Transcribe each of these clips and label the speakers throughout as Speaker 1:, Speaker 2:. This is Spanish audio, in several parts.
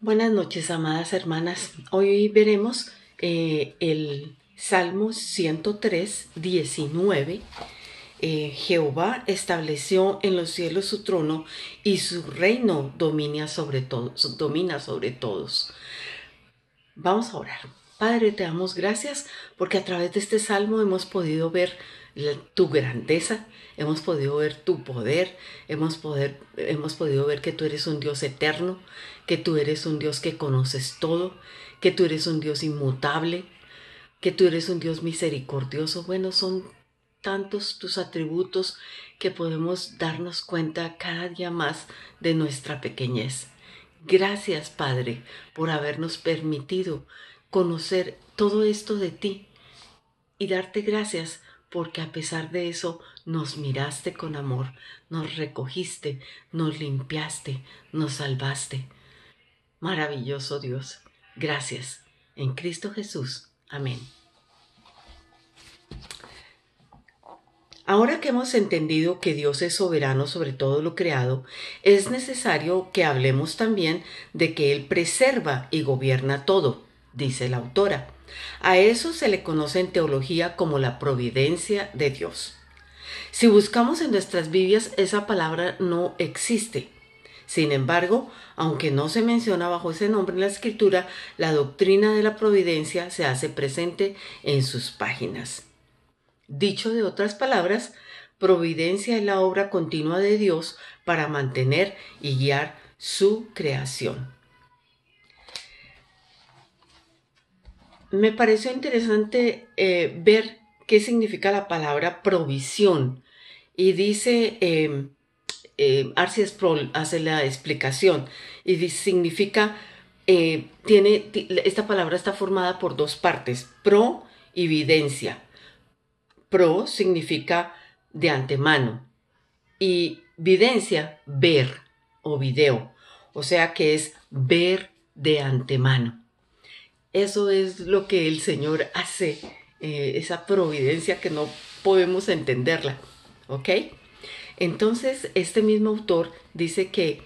Speaker 1: Buenas noches, amadas hermanas. Hoy veremos el Salmo 103, 19. Jehová estableció en los cielos su trono y su reino domina sobre todos. Vamos a orar. Padre, te damos gracias porque a través de este salmo hemos podido ver tu grandeza, hemos podido ver tu poder, hemos podido ver que tú eres un Dios eterno, que tú eres un Dios que conoces todo, que tú eres un Dios inmutable, que tú eres un Dios misericordioso. Bueno, son tantos tus atributos que podemos darnos cuenta cada día más de nuestra pequeñez. Gracias, Padre, por habernos permitido conocer todo esto de ti y darte gracias porque a pesar de eso nos miraste con amor, nos recogiste, nos limpiaste, nos salvaste. Maravilloso Dios. Gracias. En Cristo Jesús. Amén. Ahora que hemos entendido que Dios es soberano sobre todo lo creado, es necesario que hablemos también de que Él preserva y gobierna todo, dice la autora. A eso se le conoce en teología como la providencia de Dios. Si buscamos en nuestras Biblias, esa palabra no existe. Sin embargo, aunque no se menciona bajo ese nombre en la Escritura, la doctrina de la providencia se hace presente en sus páginas. Dicho de otras palabras, providencia es la obra continua de Dios para mantener y guiar su creación. Me pareció interesante ver qué significa la palabra provisión. Y dice, R.C. Sproul hace la explicación y significa, esta palabra está formada por dos partes, pro y videncia. Pro significa de antemano y videncia, ver o video. O sea que es ver de antemano. Eso es lo que el Señor hace, esa providencia que no podemos entenderla. ¿Ok? Entonces, este mismo autor dice que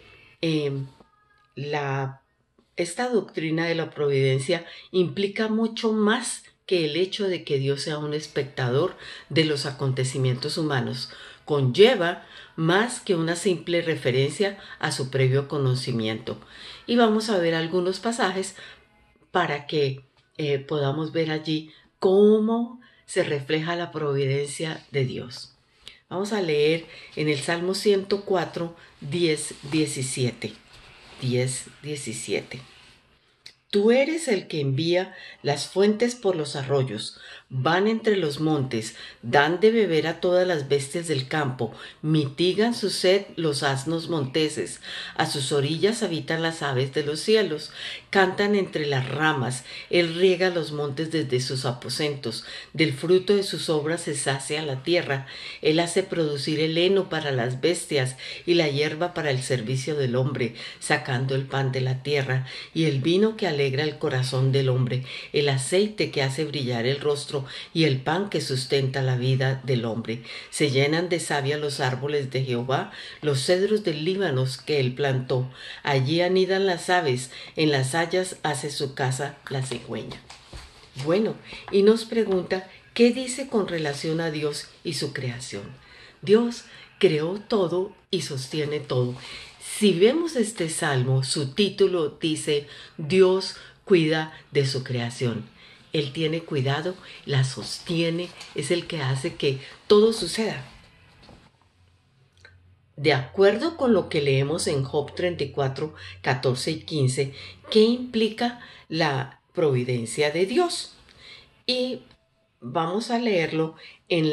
Speaker 1: esta doctrina de la providencia implica mucho más que el hecho de que Dios sea un espectador de los acontecimientos humanos. Conlleva más que una simple referencia a su previo conocimiento. Y vamos a ver algunos pasajes para que podamos ver allí cómo se refleja la providencia de Dios. Vamos a leer en el Salmo 104, 10, 17. 10, 17. Tú eres el que envía las fuentes por los arroyos, van entre los montes, dan de beber a todas las bestias del campo, mitigan su sed los asnos monteses, a sus orillas habitan las aves de los cielos, cantan entre las ramas, él riega los montes desde sus aposentos, del fruto de sus obras se sacia la tierra, él hace producir el heno para las bestias y la hierba para el servicio del hombre, sacando el pan de la tierra y el vino que alegra el corazón del hombre, el aceite que hace brillar el rostro y el pan que sustenta la vida del hombre. Se llenan de savia los árboles de Jehová, los cedros del Líbano que él plantó. Allí anidan las aves, en las hayas hace su casa la cigüeña. Bueno, y nos pregunta, ¿qué dice con relación a Dios y su creación? Dios creó todo y sostiene todo. Si vemos este salmo, su título dice, Dios cuida de su creación. Él tiene cuidado, la sostiene, es el que hace que todo suceda. De acuerdo con lo que leemos en Job 34, 14 y 15, ¿qué implica la providencia de Dios? Y vamos a leerlo en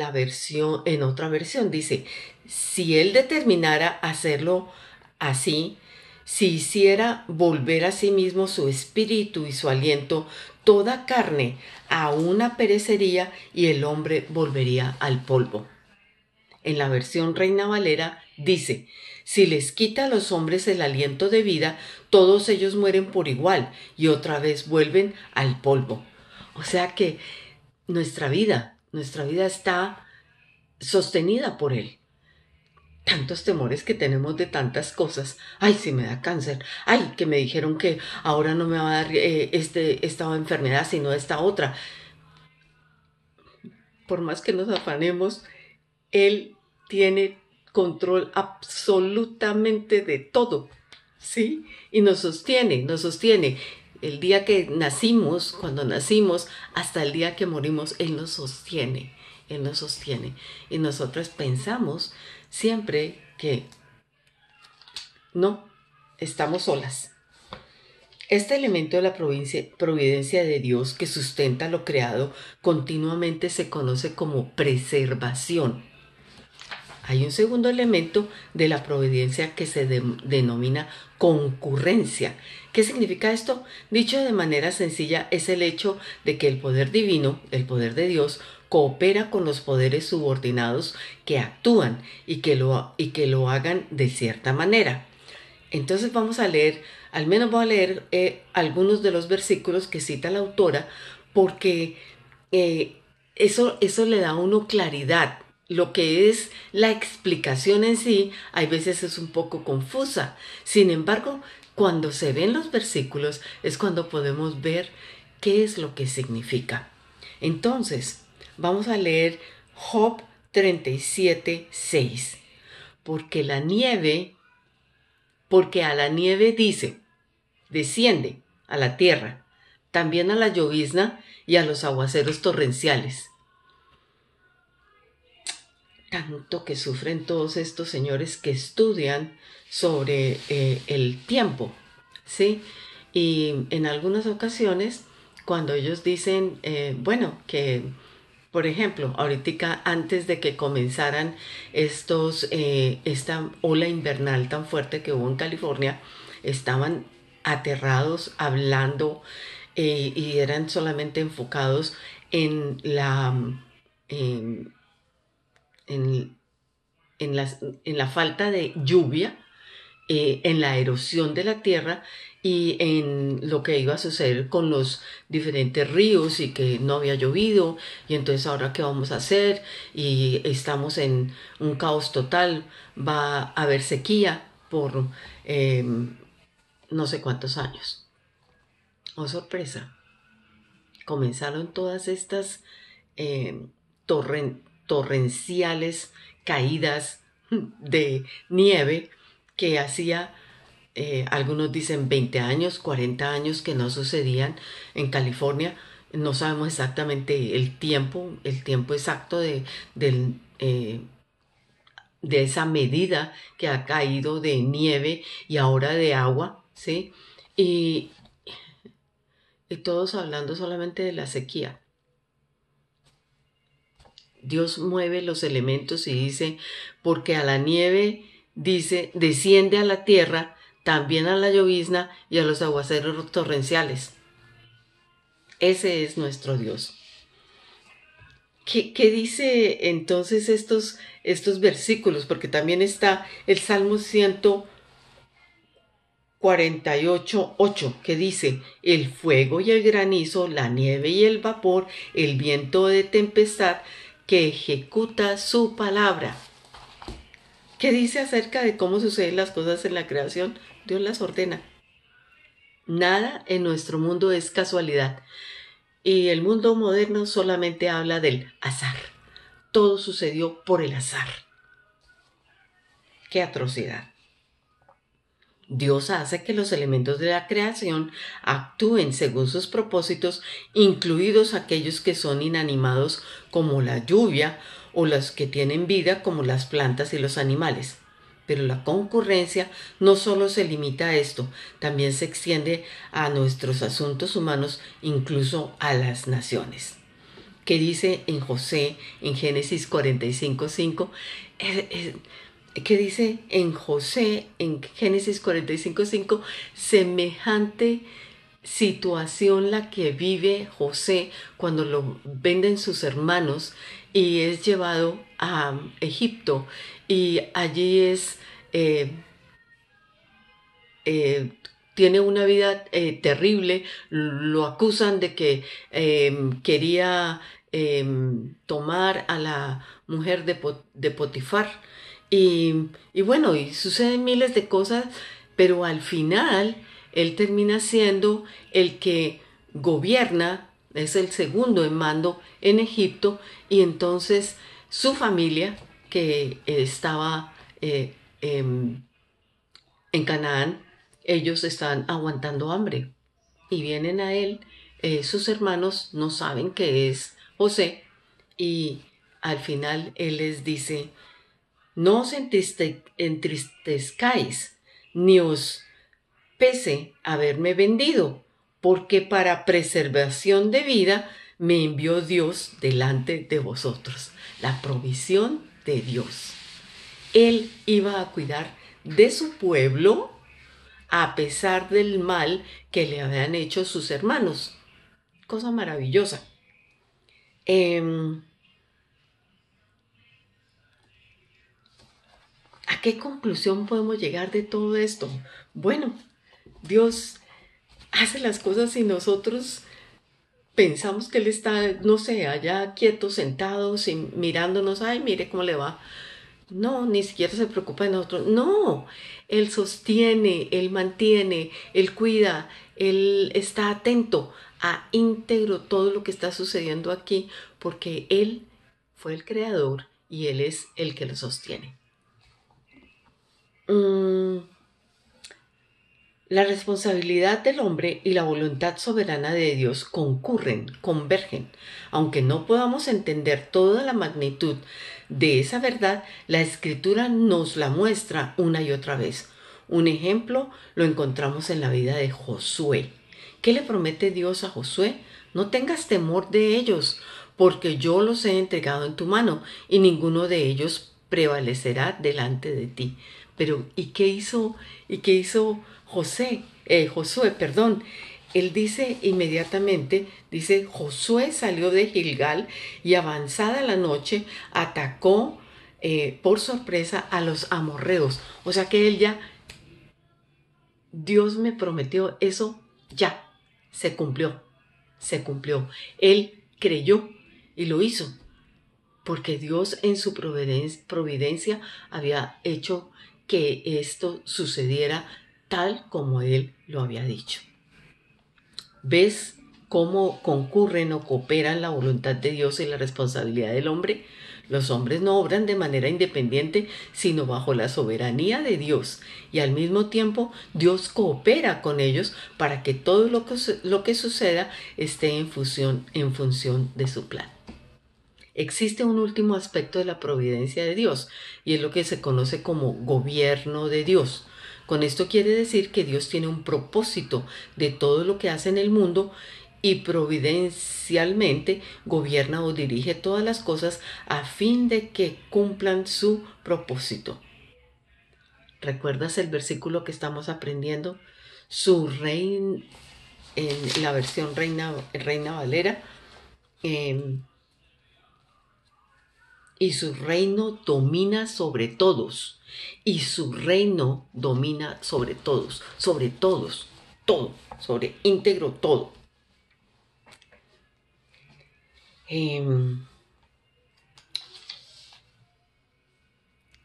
Speaker 1: otra versión. Dice, si Él determinara hacerlo así, si hiciera volver a sí mismo su espíritu y su aliento, toda carne aún perecería y el hombre volvería al polvo. En la versión Reina Valera dice, si les quita a los hombres el aliento de vida, todos ellos mueren por igual y otra vez vuelven al polvo. O sea que nuestra vida está sostenida por Él. tantos temores que tenemos de tantas cosas. Ay, si me da cáncer. Ay, que me dijeron que ahora no me va a dar esta enfermedad, sino esta otra. Por más que nos afanemos, Él tiene control absolutamente de todo, ¿sí? Y nos sostiene, nos sostiene. El día que nacimos, cuando nacimos, hasta el día que morimos, Él nos sostiene, Él nos sostiene. Y nosotros pensamos siempre que no, estamos solas. Este elemento de la providencia de Dios que sustenta lo creado continuamente se conoce como preservación. Hay un segundo elemento de la providencia que se denomina concurrencia. ¿Qué significa esto? Dicho de manera sencilla, es el hecho de que el poder divino, el poder de Dios, coopera con los poderes subordinados que actúan y que lo hagan de cierta manera. Entonces vamos a leer, al menos voy a leer algunos de los versículos que cita la autora, porque eso le da a uno claridad. Lo que es la explicación en sí, hay veces es un poco confusa. Sin embargo, cuando se ven los versículos es cuando podemos ver qué es lo que significa. Entonces, vamos a leer Job 37:6. Porque a la nieve dice, desciende a la tierra, también a la llovizna y a los aguaceros torrenciales. Tanto que sufren todos estos señores que estudian sobre el tiempo, ¿sí? Y en algunas ocasiones, cuando ellos dicen, que, por ejemplo, ahorita antes de que comenzaran esta ola invernal tan fuerte que hubo en California, estaban aterrados, hablando, y eran solamente enfocados en en, en, en la falta de lluvia, en la erosión de la tierra y en lo que iba a suceder con los diferentes ríos y que no había llovido y entonces ahora qué vamos a hacer y estamos en un caos total, va a haber sequía por no sé cuántos años. Oh, sorpresa, comenzaron todas estas eh, torrenciales caídas de nieve que hacía, algunos dicen 20 años, 40 años que no sucedían en California. No sabemos exactamente el tiempo exacto de esa medida que ha caído de nieve y ahora de agua, ¿sí? Y, y todos hablando solamente de la sequía. Dios mueve los elementos y dice, porque a la nieve, dice, desciende a la tierra, también a la llovizna y a los aguaceros torrenciales. Ese es nuestro Dios. ¿Qué dice entonces estos versículos? Porque también está el Salmo 148:8, que dice, el fuego y el granizo, la nieve y el vapor, el viento de tempestad, que ejecuta su palabra. ¿Qué dice acerca de cómo suceden las cosas en la creación? Dios las ordena. Nada en nuestro mundo es casualidad. Y el mundo moderno solamente habla del azar. Todo sucedió por el azar. ¡Qué atrocidad! Dios hace que los elementos de la creación actúen según sus propósitos, incluidos aquellos que son inanimados como la lluvia o los que tienen vida como las plantas y los animales. Pero la concurrencia no solo se limita a esto, también se extiende a nuestros asuntos humanos, incluso a las naciones. ¿Qué dice en Génesis 45:5? Que dice en Génesis 45:5, semejante situación la que vive José cuando lo venden sus hermanos y es llevado a Egipto y allí eh, tiene una vida terrible. Lo acusan de que quería tomar a la mujer de Potifar Y bueno, y suceden miles de cosas, pero al final él termina siendo el que gobierna, es el segundo en mando en Egipto, y entonces su familia, que estaba en Canaán, ellos están aguantando hambre y vienen a él, sus hermanos no saben que es José, y al final él les dice: no os entristezcáis, ni os pese haberme vendido, porque para preservación de vida me envió Dios delante de vosotros. La provisión de Dios. Él iba a cuidar de su pueblo a pesar del mal que le habían hecho sus hermanos. Cosa maravillosa. ¿A qué conclusión podemos llegar de todo esto? Bueno, Dios hace las cosas y nosotros pensamos que Él está, no sé, allá quieto, sentado, mirándonos: ay, mire cómo le va. No, ni siquiera se preocupa de nosotros. No, Él sostiene, Él mantiene, Él cuida, Él está atento a íntegro todo lo que está sucediendo aquí, porque Él fue el creador y Él es el que lo sostiene. La responsabilidad del hombre y la voluntad soberana de Dios concurren, convergen. Aunque no podamos entender toda la magnitud de esa verdad, la Escritura nos la muestra una y otra vez. Un ejemplo lo encontramos en la vida de Josué. ¿Qué le promete Dios a Josué? No tengas temor de ellos, porque yo los he entregado en tu mano, y ninguno de ellos prevalecerá delante de ti. Pero ¿y qué hizo Josué? Él dice inmediatamente, dice: Josué salió de Gilgal y avanzada la noche atacó por sorpresa a los amorreos. O sea que Dios me prometió eso, ya, se cumplió, se cumplió. Él creyó y lo hizo, porque Dios en su providencia había hecho que esto sucediera tal como Él lo había dicho. ¿Ves cómo concurren o cooperan la voluntad de Dios y la responsabilidad del hombre? Los hombres no obran de manera independiente, sino bajo la soberanía de Dios, y al mismo tiempo Dios coopera con ellos para que todo lo que suceda esté en función de su plan. Existe un último aspecto de la providencia de Dios, y es lo que se conoce como gobierno de Dios. Con esto quiere decir que Dios tiene un propósito de todo lo que hace en el mundo, y providencialmente gobierna o dirige todas las cosas a fin de que cumplan su propósito. ¿Recuerdas el versículo que estamos aprendiendo? Su reino, en la versión Reina Valera, y su reino domina sobre todos. Y su reino domina sobre todos, todo, sobre íntegro todo.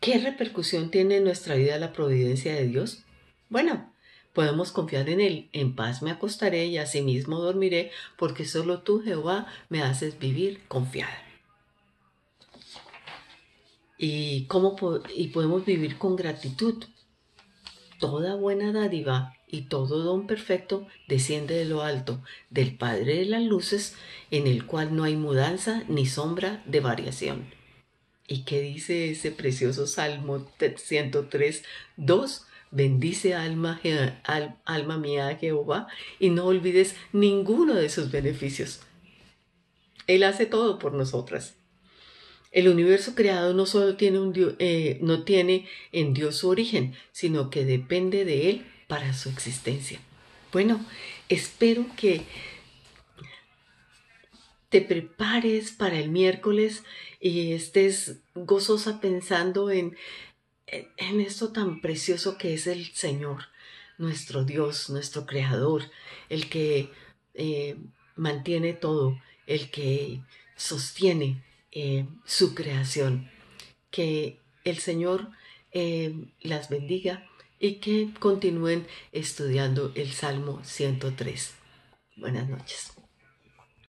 Speaker 1: ¿Qué repercusión tiene en nuestra vida la providencia de Dios? Bueno, podemos confiar en Él. En paz me acostaré y asimismo dormiré, porque solo tú, Jehová, me haces vivir confiada. ¿Y podemos vivir con gratitud? Toda buena dádiva y todo don perfecto desciende de lo alto, del Padre de las luces, en el cual no hay mudanza ni sombra de variación. ¿Y qué dice ese precioso Salmo 103:2? Bendice alma mía a Jehová, y no olvides ninguno de sus beneficios. Él hace todo por nosotras. El universo creado no solo tiene no tiene en Dios su origen, sino que depende de Él para su existencia. Bueno, espero que te prepares para el miércoles y estés gozosa pensando en esto tan precioso que es el Señor, nuestro Dios, nuestro Creador, el que mantiene todo, el que sostiene su creación. Que el Señor las bendiga y que continúen estudiando el Salmo 103. Buenas noches.